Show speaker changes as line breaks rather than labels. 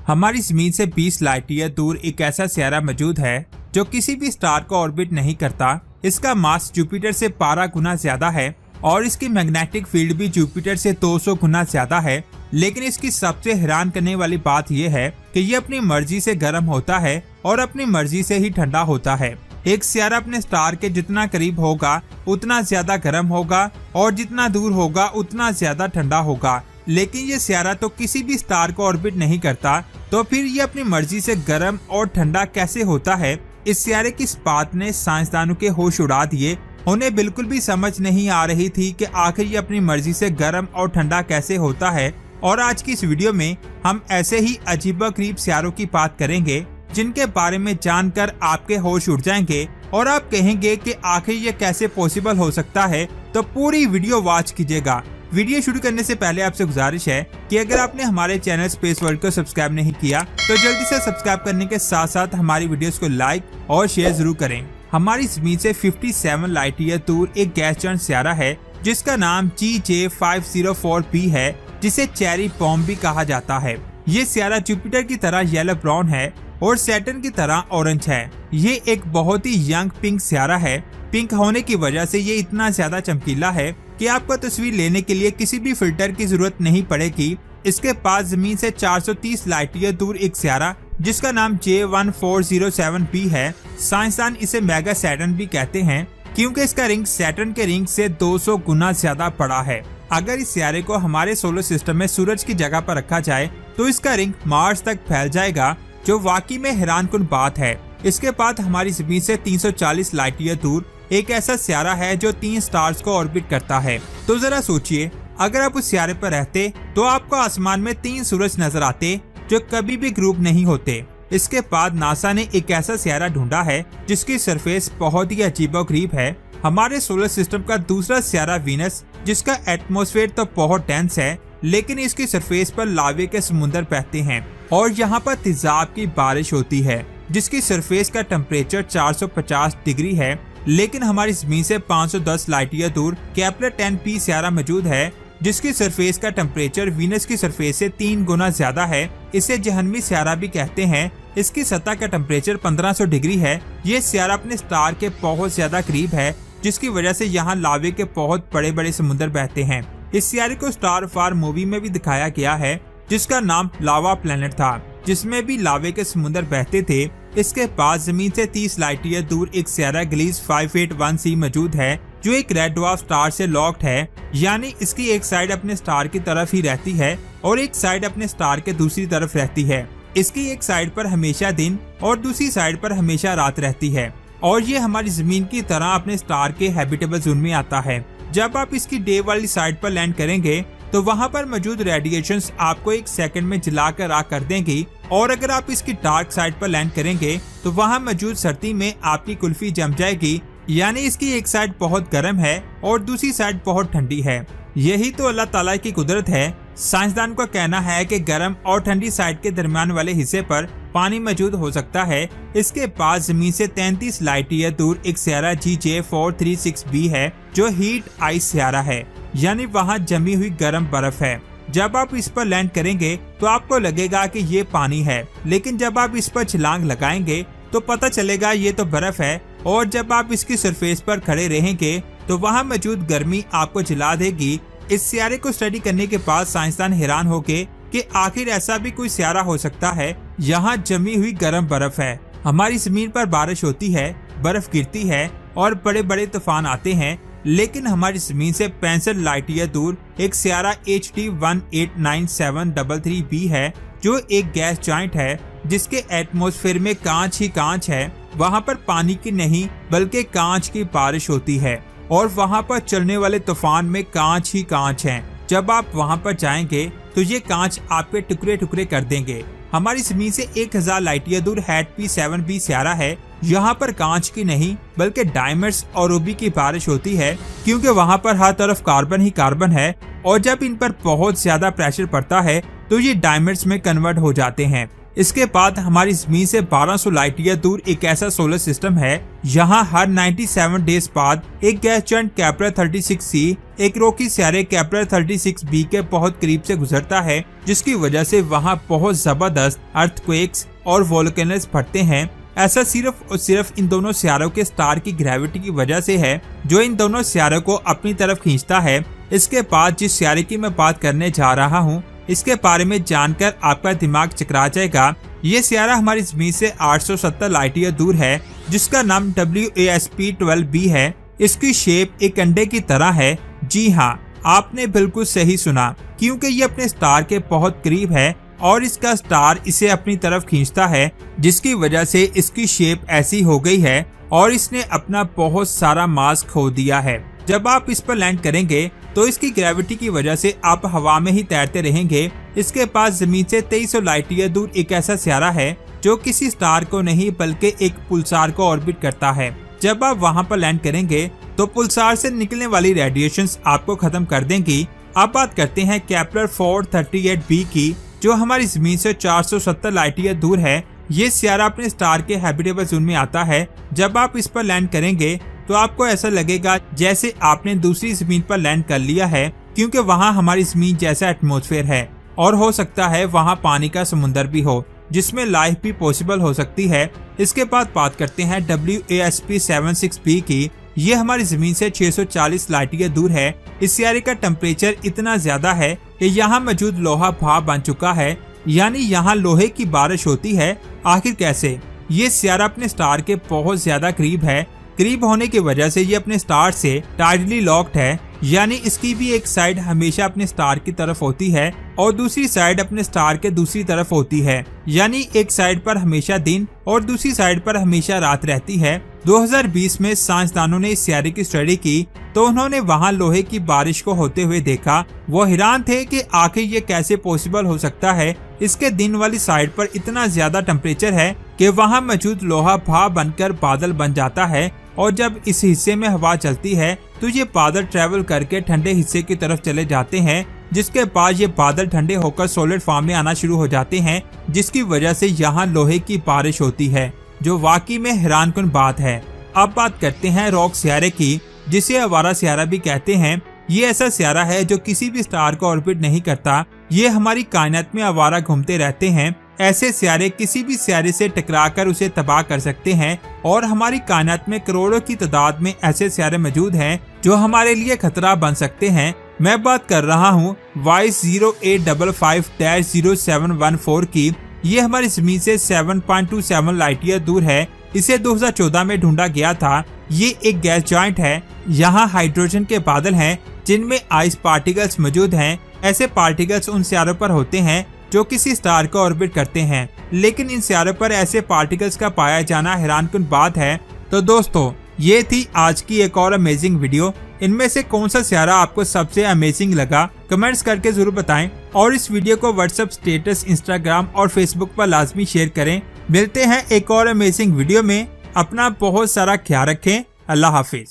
हमारी जमीन से 20 लाइट ईयर दूर एक ऐसा सियारा मौजूद है जो किसी भी स्टार को ऑर्बिट नहीं करता। इसका मास जुपिटर से 12 गुना ज्यादा है और इसकी मैग्नेटिक फील्ड भी जुपिटर से 200 गुना ज्यादा है। लेकिन इसकी सबसे हैरान करने वाली बात यह है कि ये अपनी मर्जी से गर्म होता है और अपनी मर्जी से ही ठंडा होता है। एक सियारा अपने स्टार के जितना करीब होगा उतना ज्यादा गर्म होगा और जितना दूर होगा उतना ज्यादा ठंडा होगा। लेकिन ये सियारा तो किसी भी स्टार को ऑर्बिट नहीं करता, तो फिर ये अपनी मर्जी से गर्म और ठंडा कैसे होता है? इस सियारे की इस बात ने साइंसदानों के होश उड़ा दिए। उन्हें बिल्कुल भी समझ नहीं आ रही थी कि आखिर ये अपनी मर्जी से गर्म और ठंडा कैसे होता है। और आज की इस वीडियो में हम ऐसे ही अजीबोगरीब सियारों की बात करेंगे जिनके बारे में जानकर आपके होश उड़ जाएंगे और आप कहेंगे कि आखिर ये कैसे पॉसिबल हो सकता है। तो पूरी वीडियो वॉच कीजिएगा। वीडियो शुरू करने से पहले आपसे गुजारिश है कि अगर आपने हमारे चैनल स्पेस वर्ल्ड को सब्सक्राइब नहीं किया तो जल्दी से सब्सक्राइब करने के साथ साथ हमारी वीडियोस को लाइक और शेयर जरूर करें। हमारी जमीन से 57 लाइट ईयर दूर एक गैस जॉइंट सियारा है जिसका नाम GJ504b है, जिसे चेरी बॉम्ब भी कहा जाता है। ये सियारा जुपिटर की तरह येलो ब्राउन है और सैटर्न की तरह ऑरेंज है। ये एक बहुत ही यंग पिंक सियारा है। पिंक होने की वजह से ये इतना ज्यादा चमकीला है कि आपको तस्वीर लेने के लिए किसी भी फिल्टर की जरूरत नहीं पड़ेगी। इसके पास जमीन से 430 लाइट ईयर दूर एक सियारा जिसका नाम J1407b है। साइंसदान इसे मेगा सैटर्न भी कहते हैं क्योंकि इसका रिंग सैटर्न के रिंग से 200 गुना ज्यादा बड़ा है। अगर इस सियारे को हमारे सोलर सिस्टम में सूरज की जगह पर रखा जाए तो इसका रिंग मार्स तक फैल जाएगा, जो वाकई में हैरानकुन बात है। इसके बाद हमारी जमीन से 340 लाइट ईयर दूर एक ऐसा सियारा है जो 3 स्टार्स को ऑर्बिट करता है। तो जरा सोचिए, अगर आप उस सियारे पर रहते तो आपको आसमान में 3 सूरज नजर आते जो कभी भी ग्रुप नहीं होते। इसके बाद नासा ने एक ऐसा सियारा ढूंढा है जिसकी सरफेस बहुत ही अजीबोगरीब है। हमारे सोलर सिस्टम का दूसरा सियारा वीनस, जिसका एटमॉस्फेयर तो बहुत डेंस है लेकिन इसकी सरफेस पर लावे के समुद्र बहते हैं और यहाँ पर तेजाब की बारिश होती है, जिसकी सरफेस का टेम्परेचर 450 डिग्री है। लेकिन हमारी जमीन से 510 लाइट ईयर दूर केपलर 10p सियारा मौजूद है जिसकी सरफेस का टेम्परेचर वीनस की सरफेस से 3 गुना ज्यादा है। इसे जहन्मी सियारा भी कहते हैं। इसकी सतह का टेम्परेचर 1500 डिग्री है। ये सियारा अपने स्टार के बहुत ज्यादा करीब है, जिसकी वजह से यहाँ लावे के बहुत बड़े बड़े समुद्र बहते हैं। इस सियारे को स्टार फार मूवी में भी दिखाया गया है जिसका नाम लावा प्लेनेट था, जिसमें भी लावे के समुद्र बहते थे। इसके पास जमीन से 30 लाइट ईयर दूर एक सियारा ग्लीज 581c मौजूद है जो एक रेड ड्वार्फ स्टार से लॉक्ड है, यानी इसकी एक साइड अपने स्टार की तरफ ही रहती है और एक साइड अपने स्टार के दूसरी तरफ रहती है। इसकी एक साइड पर हमेशा दिन और दूसरी साइड पर हमेशा रात रहती है और ये हमारी जमीन की तरह अपने स्टार के हैबिटेबल जोन में आता है। जब आप इसकी डे वाली साइड पर लैंड करेंगे तो वहाँ पर मौजूद रेडिएशंस आपको 1 सेकंड में जला कर राख कर देंगी और अगर आप इसकी डार्क साइड पर लैंड करेंगे तो वहाँ मौजूद सर्दी में आपकी कुल्फी जम जाएगी। यानी इसकी एक साइड बहुत गर्म है और दूसरी साइड बहुत ठंडी है। यही तो अल्लाह ताला की कुदरत है। साइंसदान का कहना है कि गर्म और ठंडी साइड के दरमियान वाले हिस्से पर पानी मौजूद हो सकता है। इसके पास जमीन से 33 लाइट ईयर दूर एक सियारा GJ436b है जो हीट आइस सियारा है, यानी वहाँ जमी हुई गर्म बर्फ है। जब आप इस पर लैंड करेंगे तो आपको लगेगा कि ये पानी है, लेकिन जब आप इस पर छलांग लगाएंगे तो पता चलेगा ये तो बर्फ है। और जब आप इसकी सरफेस पर खड़े रहेंगे तो वहाँ मौजूद गर्मी आपको जला देगी। इस सियारे को स्टडी करने के बाद साइंसदान हैरान हो गए कि आखिर ऐसा भी कोई सियारा हो सकता है। यहाँ जमी हुई गर्म बर्फ है। हमारी जमीन पर बारिश होती है, बर्फ गिरती है और बड़े बड़े तूफान आते हैं, लेकिन हमारी जमीन से 65 लाइट ईयर दूर एक सियारा HD189733b है जो एक गैस जॉइंट है जिसके एटमॉस्फेयर में कांच ही कांच है। वहाँ पर पानी की नहीं बल्कि कांच की बारिश होती है और वहाँ पर चलने वाले तूफान में कांच ही कांच हैं। जब आप वहाँ पर जाएंगे तो ये कांच आपके टुकड़े टुकड़े कर देंगे। हमारी जमीन से 1000 लाइट ईयर दूर HAT-P7b सियारा है। यहाँ पर कांच की नहीं बल्कि डायमंड्स और रूबी की बारिश होती है क्योंकि वहाँ पर हर तरफ कार्बन ही कार्बन है और जब इन पर बहुत ज्यादा प्रेशर पड़ता है तो ये डायमंड्स में कन्वर्ट हो जाते हैं। इसके बाद हमारी जमीन से 1200 लाइट ईयर दूर एक ऐसा सोलर सिस्टम है, यहाँ हर 97 डेज बाद एक गैस जॉइंट केपलर 36c एक रोकी सियारे केपलर 36b के बहुत करीब से गुजरता है, जिसकी वजह से वहाँ बहुत जबरदस्त अर्थक्वेक्स और वोल्केनोज फटते हैं। ऐसा सिर्फ और सिर्फ इन दोनों सियारों के स्टार की ग्रेविटी की वजह से है, जो इन दोनों सियारों को अपनी तरफ खींचता है। इसके बाद जिस सियारे की मैं बात करने जा रहा हूँ, इसके बारे में जानकर आपका दिमाग चकरा जाएगा। ये सियारा हमारी जमीन से 870 लाइट ईयर दूर है, जिसका नाम WASP-12b है। इसकी शेप एक अंडे की तरह है। जी हाँ, आपने बिल्कुल सही सुना, क्योंकि ये अपने स्टार के बहुत करीब है और इसका स्टार इसे अपनी तरफ खींचता है, जिसकी वजह से इसकी शेप ऐसी हो गई है और इसने अपना बहुत सारा मास खो दिया है। जब आप इस पर लैंड करेंगे तो इसकी ग्रेविटी की वजह से आप हवा में ही तैरते रहेंगे। इसके पास जमीन से 2300 लाइट ईयर दूर एक ऐसा सियारा है जो किसी स्टार को नहीं बल्कि एक पुल्सार को ऑर्बिट करता है। जब आप वहां पर लैंड करेंगे तो पुल्सार से निकलने वाली रेडिएशंस आपको खत्म कर देंगी। अब बात करते हैं केपलर 438b की, जो हमारी जमीन से 470 लाइट ईयर दूर है। ये सियारा अपने स्टार के हैबिटेबल जोन में आता है। जब आप इस पर लैंड करेंगे तो आपको ऐसा लगेगा जैसे आपने दूसरी जमीन पर लैंड कर लिया है, क्योंकि वहाँ हमारी जमीन जैसा एटमॉस्फेयर है और हो सकता है वहाँ पानी का समुंदर भी हो, जिसमें लाइफ भी पॉसिबल हो सकती है। इसके बाद बात करते हैं WASP-76b की। ये हमारी जमीन से 640 लाइट ईयर दूर है। इस सियारे का टेम्परेचर इतना ज्यादा है कि यहाँ मौजूद लोहा भाप बन चुका है, यानी यहाँ लोहे की बारिश होती है। आखिर कैसे? ये सियारा अपने स्टार के बहुत ज्यादा करीब है। करीब होने की वजह से ये अपने स्टार से टाइडली लॉक्ड है, यानी इसकी भी एक साइड हमेशा अपने स्टार की तरफ होती है और दूसरी साइड अपने स्टार के दूसरी तरफ होती है, यानी एक साइड पर हमेशा दिन और दूसरी साइड पर हमेशा रात रहती है। 2020 में साइंसदानों ने इस सियारे की स्टडी की तो उन्होंने वहां लोहे की बारिश को होते हुए देखा। वो हैरान थे कि आखिर ये कैसे पॉसिबल हो सकता है। इसके दिन वाली साइड पर इतना ज्यादा टेम्परेचर है कि वहां मौजूद लोहा भाप बनकर बादल बन जाता है और जब इस हिस्से में हवा चलती है तो ये बादल ट्रेवल करके ठंडे हिस्से की तरफ चले जाते हैं, जिसके बाद ये बादल ठंडे होकर सॉलिड फॉर्म में आना शुरू हो जाते हैं, जिसकी वजह से यहाँ लोहे की बारिश होती है, जो वाकई में हैरानकुन बात है। अब बात करते हैं रॉक सियारे की, जिसे आवारा सियारा भी कहते हैं। ये ऐसा सियारा है जो किसी भी स्टार को ऑर्बिट नहीं करता। ये हमारी कायनात में आवारा घूमते रहते हैं। ऐसे सियारे किसी भी सियारे से टकराकर उसे तबाह कर सकते हैं और हमारी कायनात में करोड़ों की तादाद में ऐसे सियारे मौजूद हैं जो हमारे लिए खतरा बन सकते हैं। मैं बात कर रहा हूँ Y0855-0714 की। ये हमारी जमीन से 7.27 लाइट ईयर दूर है। इसे 2014 में ढूंढा गया था। ये एक गैस जॉइंट है। यहाँ हाइड्रोजन के बादल हैं जिनमें आइस पार्टिकल्स मौजूद हैं। ऐसे पार्टिकल्स उन सियारों पर होते हैं जो किसी स्टार को ऑर्बिट करते हैं, लेकिन इन सियारों पर ऐसे पार्टिकल्स का पाया जाना हैरानकुन बात है। तो दोस्तों, ये थी आज की एक और अमेजिंग वीडियो। इनमें से कौन सा सियारा आपको सबसे अमेजिंग लगा, कमेंट्स करके जरूर बताएं और इस वीडियो को व्हाट्सएप स्टेटस, इंस्टाग्राम और फेसबुक पर लाजमी शेयर करें। मिलते हैं एक और अमेजिंग वीडियो में। अपना बहुत सारा ख्याल रखें। अल्लाह हाफिज।